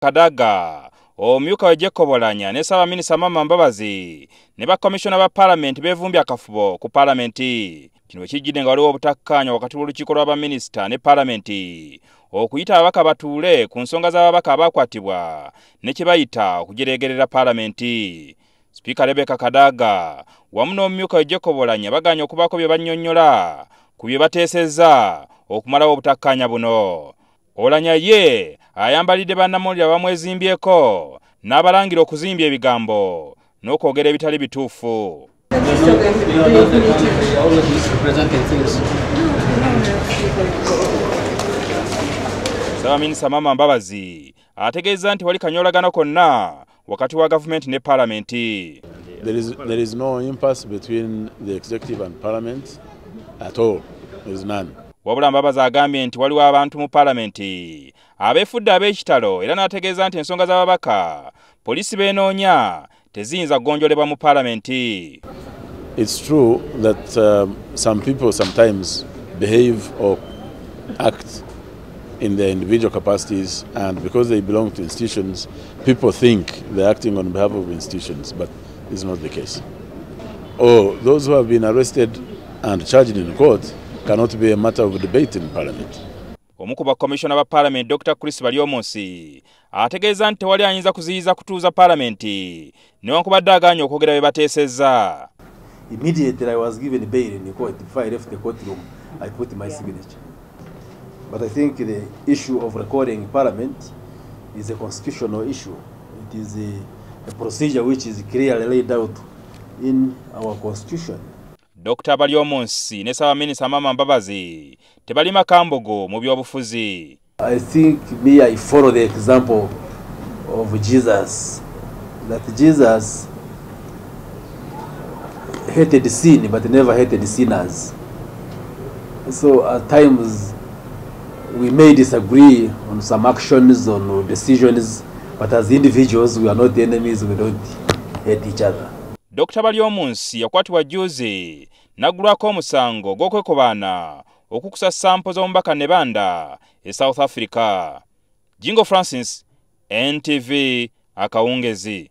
Kadaga, omumyuka Oulanyah ne ssaabaminista Amama Mbabazi ne bakomishona ba palamenti beevumbye akafubo ku palamenti. Kino kijjidde nga waliwo obutakkaanya wakati w'olukiiko lw'abaminisita ne palamenti okuyita ababaka batuule ku nsonga z'ababaka abakwatibwa ne kye bayita okujereegerera palamenti. Sipiika Rebecca Kadaga wamu n'omumyuka Oulanyah baganye okubaako bye bannyonnyola ku bye bateesezza okumalawo obutakkaanya buno. Oulanyah ye ayambalidde bannamawulire abamwezimbyeko n'abalangira okuzimbya ebigambo n'okwogera ebitali bituufu. Ssaabaminista Amama Mbabazi ategeeza nti wali kanyoolagano konna wakati wa gavumenti ne palamenti. There is no impasse between the executive and parliament at all. There is none. Wabula Mbabazi agambye nti waliwo abantu mu palamenti abeefudde ab'ekitalo era n'ategeeza nti ensonga z'ababaka poliisi beenoonya teziyinza kugonjolebwa mu palamenti. It's true that some people sometimes behave or act in their individual capacities, and because they belong to institutions, people think they're acting on behalf of institutions, but it's not the case. Or those who have been arrested and charged in court cannot be a matter of debate in Parliament. Omu ku bakomishona ba Parliament Dr. Waliomonsi ategeeza nti tewali ayinza kuziyiza kutuuza palamenti newankubadde agaanye okwogera bye bateesezza. Immediately I was given bail in the court. Before I left the courtroom, I put my signature. But I think the issue of recording in Parliament is a constitutional issue. It is a procedure which is clearly laid out in our constitution. Dr. Waliomonsi ne ssaabaminista Amama Mbabazi tebali makambogo mu by'obufuzi. I think I follow the example of Jesus. That Jesus hated sin but never hated sinners. So at times we may disagree on some actions, on decisions, but as individuals we are not enemies, we don't hate each other. Dr. Waliomonsi yakwatibwa jjuuzi n'aggulwako omusango gw'okwekobaana okukusa sampo z'omubaka Nebanda e South Africa. Jingo Francis, NTV, Akawungezi.